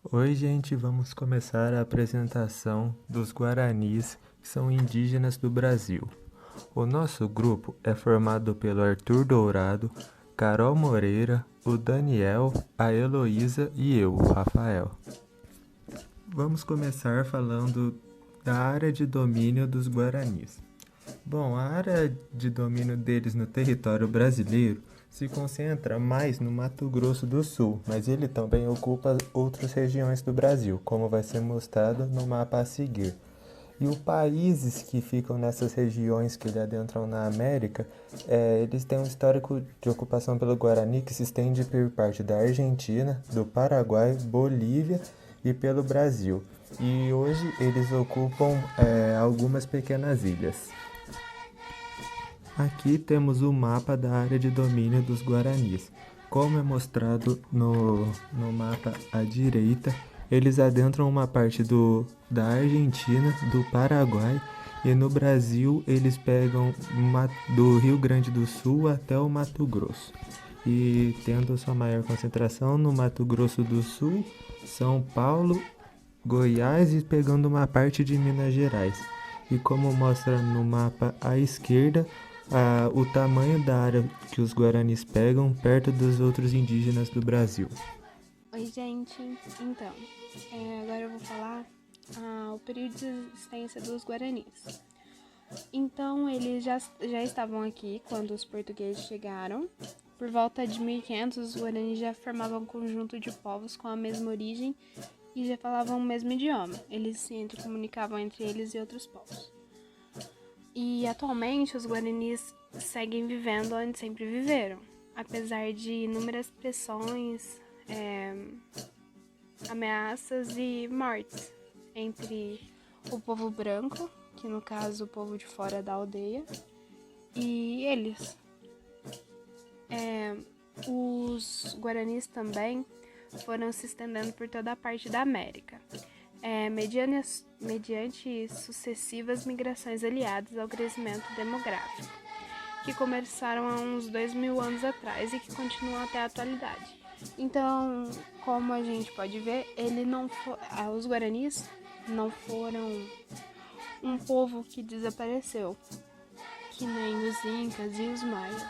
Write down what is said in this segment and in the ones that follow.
Oi, gente, vamos começar a apresentação dos Guaranis, que são indígenas do Brasil. O nosso grupo é formado pelo Arthur Dourado, Carol Moreira, o Daniel, a Heloísa e eu, o Rafael. Vamos começar falando da área de domínio dos Guaranis. Bom, a área de domínio deles no território brasileiro se concentra mais no Mato Grosso do Sul, mas ele também ocupa outras regiões do Brasil, como vai ser mostrado no mapa a seguir. E os países que ficam nessas regiões que ele adentram na América, eles têm um histórico de ocupação pelo Guarani que se estende por parte da Argentina, do Paraguai, Bolívia e pelo Brasil. E hoje eles ocupam algumas pequenas ilhas. Aqui temos o mapa da área de domínio dos Guaranis. Como é mostrado no mapa à direita, eles adentram uma parte da Argentina, do Paraguai e no Brasil eles pegam do Rio Grande do Sul até o Mato Grosso. E tendo sua maior concentração no Mato Grosso do Sul, São Paulo, Goiás e pegando uma parte de Minas Gerais. E como mostra no mapa à esquerda, o tamanho da área que os Guaranis pegam perto dos outros indígenas do Brasil. Oi, gente. Então, agora eu vou falar o período de existência dos Guaranis. Então, eles já estavam aqui quando os portugueses chegaram. Por volta de 1500, os Guaranis já formavam um conjunto de povos com a mesma origem e já falavam o mesmo idioma. Eles se intercomunicavam entre eles e outros povos. E atualmente os Guaranis seguem vivendo onde sempre viveram, apesar de inúmeras pressões, ameaças e mortes entre o povo branco, que no caso o povo de fora da aldeia, e eles. Os Guaranis também foram se estendendo por toda a parte da América, mediante sucessivas migrações aliadas ao crescimento demográfico, que começaram há uns 2000 anos atrás e que continuam até a atualidade. Então, como a gente pode ver, os Guaranis não foram um povo que desapareceu, que nem os Incas e os Maias.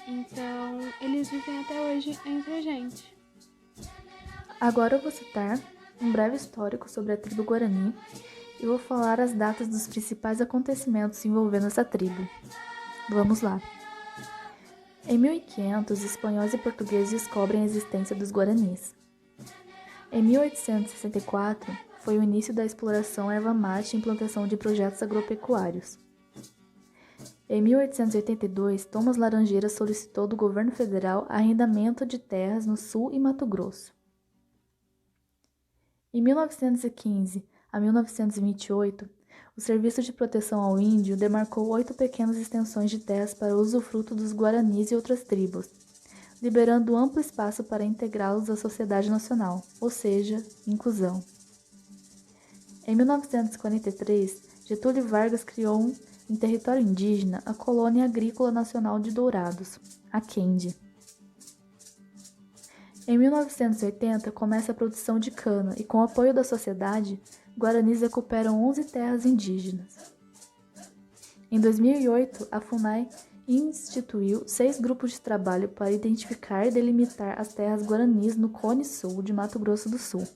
Então, eles vivem até hoje entre a gente. Agora eu vou citar um breve histórico sobre a tribo Guarani e vou falar as datas dos principais acontecimentos envolvendo essa tribo. Vamos lá. Em 1500, espanhóis e portugueses descobrem a existência dos Guaranis. Em 1864, foi o início da exploração erva-mate e implantação de projetos agropecuários. Em 1882, Thomas Laranjeira solicitou do governo federal arrendamento de terras no Sul e Mato Grosso. Em 1915 a 1928, o Serviço de Proteção ao Índio demarcou 8 pequenas extensões de terras para usufruto dos Guaranis e outras tribos, liberando amplo espaço para integrá-los à sociedade nacional, ou seja, inclusão. Em 1943, Getúlio Vargas criou em território indígena a Colônia Agrícola Nacional de Dourados, a CAND. Em 1980, começa a produção de cana e, com o apoio da sociedade, Guaranis recuperam 11 terras indígenas. Em 2008, a FUNAI instituiu 6 grupos de trabalho para identificar e delimitar as terras Guaranis no Cone Sul de Mato Grosso do Sul.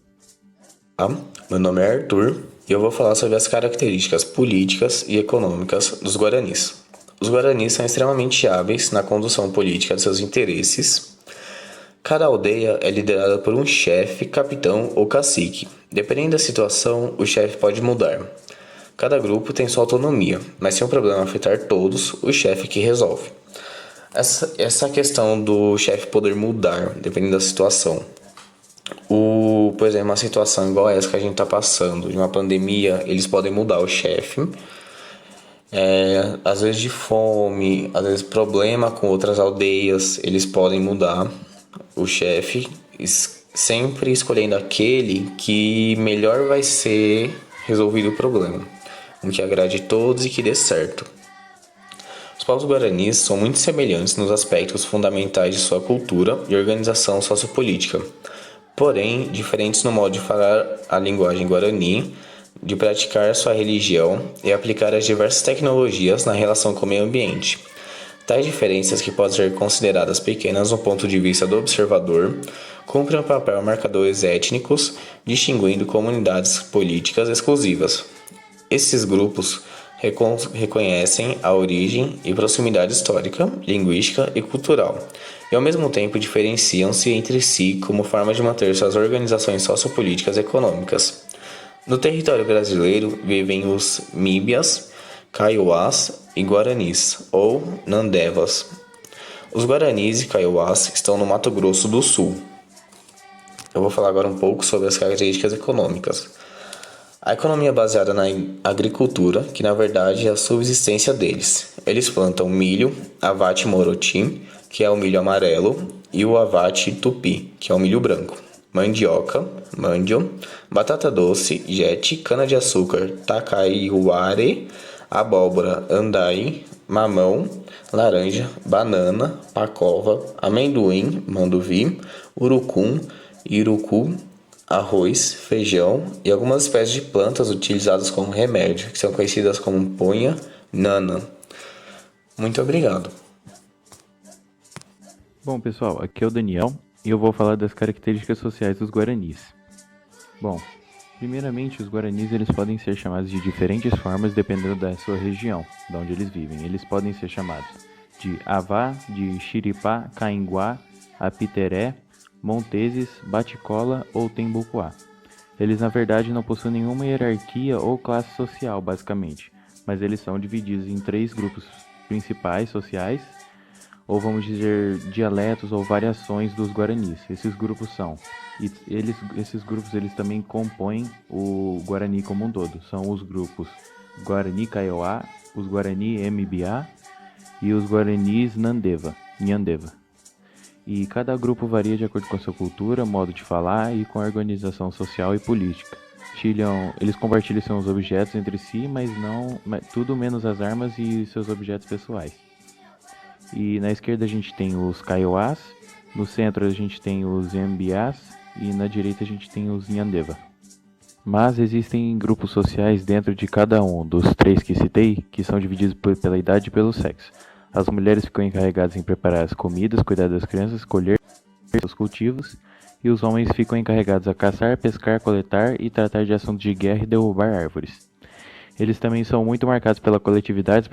Meu nome é Arthur e eu vou falar sobre as características políticas e econômicas dos Guaranis. Os Guaranis são extremamente hábeis na condução política de seus interesses. Cada aldeia é liderada por um chefe, capitão ou cacique. Dependendo da situação, o chefe pode mudar. Cada grupo tem sua autonomia, mas se um problema afetar todos, o chefe que resolve. Essa questão do chefe poder mudar, dependendo da situação. Por exemplo, uma situação igual essa que a gente está passando, de uma pandemia, eles podem mudar o chefe. Às vezes de fome, às vezes problema com outras aldeias, eles podem mudar o chefe, sempre escolhendo aquele que melhor vai ser resolvido o problema, um que agrade todos e que dê certo. Os povos guaranis são muito semelhantes nos aspectos fundamentais de sua cultura e organização sociopolítica. porém diferentes no modo de falar a linguagem guarani, de praticar sua religião e aplicar as diversas tecnologias na relação com o meio ambiente. Tais diferenças, que podem ser consideradas pequenas no ponto de vista do observador, cumprem um papel marcadores étnicos, distinguindo comunidades políticas exclusivas. Esses grupos reconhecem a origem e proximidade histórica, linguística e cultural, e ao mesmo tempo diferenciam-se entre si como forma de manter suas organizações sociopolíticas e econômicas. No território brasileiro vivem os Míbias, Kaiowás e Guaranis, ou Nandevas. Os Guaranis e Kaiowás estão no Mato Grosso do Sul. Eu vou falar agora um pouco sobre as características econômicas. A economia é baseada na agricultura, que na verdade é a subsistência deles. Eles plantam milho, avate moroti, que é o milho amarelo, e o avate tupi, que é o milho branco. Mandioca, mandio, batata doce, jete, cana-de-açúcar, takaiuare, abóbora, andai, mamão, laranja, banana, pacova, amendoim, manduvi, urucum, irucu, arroz, feijão e algumas espécies de plantas utilizadas como remédio, que são conhecidas como ponha, nana. Muito obrigado. Bom, pessoal, aqui é o Daniel e eu vou falar das características sociais dos guaranis. Bom, primeiramente, os guaranis eles podem ser chamados de diferentes formas dependendo da sua região, de onde eles vivem. Eles podem ser chamados de Avá, de Xiripá, Cainguá, Apiteré, Monteses, Baticola ou Tembucuá. Eles na verdade não possuem nenhuma hierarquia ou classe social, basicamente, mas eles são divididos em 3 grupos principais sociais, ou vamos dizer dialetos ou variações dos guaranis. Esses grupos eles também compõem o Guarani como um todo. São os grupos Guarani Kaiowá, os Guarani Mbiá e os Guaranis Nhandeva. E cada grupo varia de acordo com a sua cultura, modo de falar e com a organização social e política. Eles compartilham seus objetos entre si, mas tudo menos as armas e seus objetos pessoais. E na esquerda a gente tem os Kaiowás, no centro a gente tem os Mbiás e na direita a gente tem os Nhandeva. Mas existem grupos sociais dentro de cada um dos 3 que citei, que são divididos pela idade e pelo sexo. As mulheres ficam encarregadas em preparar as comidas, cuidar das crianças, colher seus cultivos, e os homens ficam encarregados a caçar, pescar, coletar e tratar de assuntos de guerra e derrubar árvores. Eles também são muito marcados pela coletividade,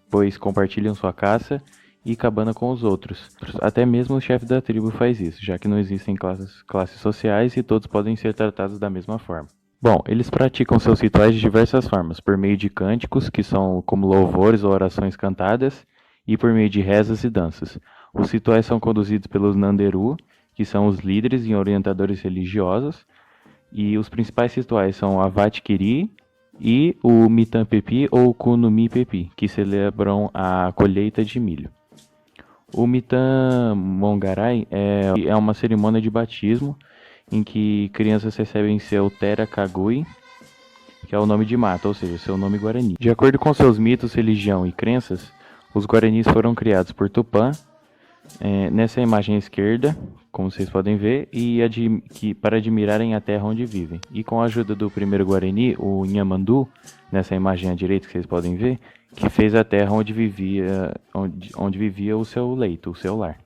pois compartilham sua caça e cabana com os outros. Até mesmo o chefe da tribo faz isso, já que não existem classes sociais e todos podem ser tratados da mesma forma. Bom, eles praticam seus rituais de diversas formas, por meio de cânticos, que são como louvores ou orações cantadas, e por meio de rezas e danças. Os rituais são conduzidos pelos Nanderu, que são os líderes e orientadores religiosos, e os principais rituais são o Avate Kiri e o Mitan Pepi ou Kunumi Pepi, que celebram a colheita de milho. O Mitan Mongarai é uma cerimônia de batismo, em que crianças recebem seu Tera Kagui, que é o nome de mata, ou seja, seu nome guarani. De acordo com seus mitos, religião e crenças, os guaranis foram criados por Tupã, nessa imagem à esquerda, como vocês podem ver, para admirarem a terra onde vivem. E com a ajuda do primeiro guarani, o Nhamandu, nessa imagem à direita que vocês podem ver, que fez a terra onde vivia o seu leito, o seu lar.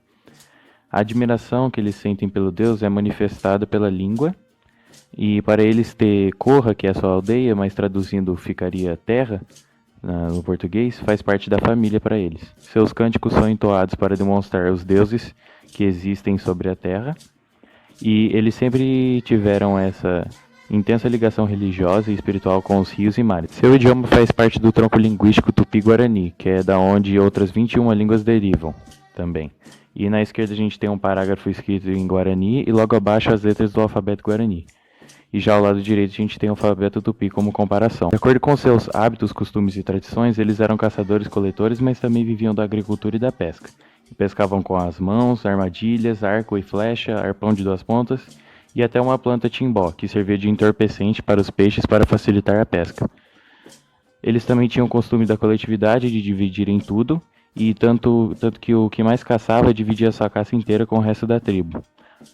A admiração que eles sentem pelo Deus é manifestada pela língua, e para eles ter Corra, que é a sua aldeia, mas traduzindo ficaria terra, no português, faz parte da família para eles. Seus cânticos são entoados para demonstrar os deuses que existem sobre a terra, e eles sempre tiveram essa intensa ligação religiosa e espiritual com os rios e mares. Seu idioma faz parte do tronco linguístico Tupi-Guarani, que é da onde outras 21 línguas derivam também. E na esquerda a gente tem um parágrafo escrito em Guarani e logo abaixo as letras do alfabeto Guarani. E já ao lado direito a gente tem o alfabeto Tupi como comparação. De acordo com seus hábitos, costumes e tradições, eles eram caçadores-coletores, mas também viviam da agricultura e da pesca. E pescavam com as mãos, armadilhas, arco e flecha, arpão de 2 pontas e até uma planta timbó, que servia de entorpecente para os peixes para facilitar a pesca. Eles também tinham o costume da coletividade de dividirem tudo, e tanto que o que mais caçava dividia sua caça inteira com o resto da tribo.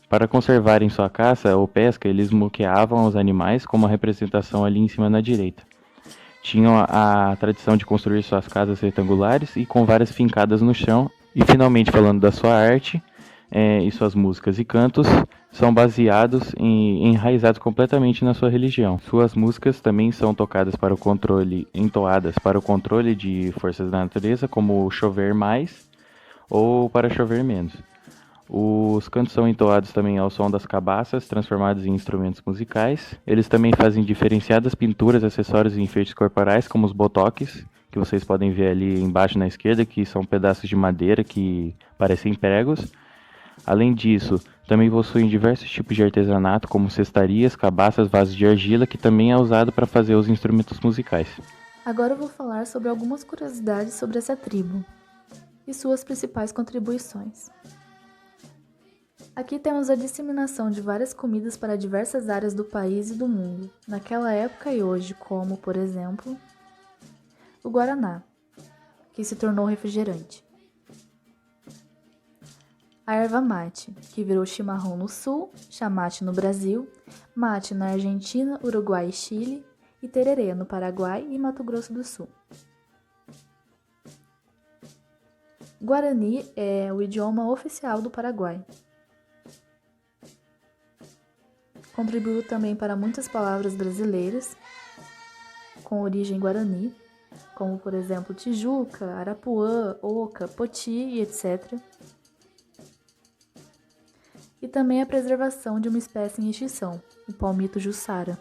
Para conservarem sua caça ou pesca, eles moqueavam os animais, como a representação ali em cima na direita. Tinham a tradição de construir suas casas retangulares e com várias fincadas no chão. E finalmente, falando da sua arte, e suas músicas e cantos são baseados e enraizados completamente na sua religião. Suas músicas também são entoadas para o controle de forças da natureza, como chover mais ou para chover menos. Os cantos são entoados também ao som das cabaças, transformados em instrumentos musicais. Eles também fazem diferenciadas pinturas, acessórios e enfeites corporais, como os botoques, que vocês podem ver ali embaixo na esquerda, que são pedaços de madeira que parecem pregos. Além disso, também possuem diversos tipos de artesanato, como cestarias, cabaças, vasos de argila, que também é usado para fazer os instrumentos musicais. Agora eu vou falar sobre algumas curiosidades sobre essa tribo e suas principais contribuições. Aqui temos a disseminação de várias comidas para diversas áreas do país e do mundo, naquela época e hoje, como, por exemplo, o Guaraná, que se tornou refrigerante. A erva mate, que virou chimarrão no sul, chamate no Brasil, mate na Argentina, Uruguai e Chile, e tererê no Paraguai e Mato Grosso do Sul. Guarani é o idioma oficial do Paraguai. Contribuiu também para muitas palavras brasileiras com origem guarani, como por exemplo Tijuca, Arapuã, Oca, Poti e etc. E também a preservação de uma espécie em extinção, o palmito jussara.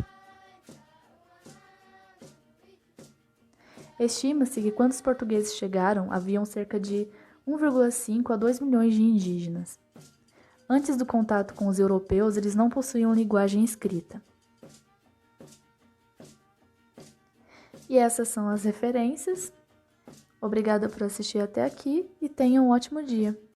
Estima-se que quando os portugueses chegaram, haviam cerca de 1,5 a 2 milhões de indígenas. Antes do contato com os europeus, eles não possuíam linguagem escrita. E essas são as referências. Obrigada por assistir até aqui e tenha um ótimo dia.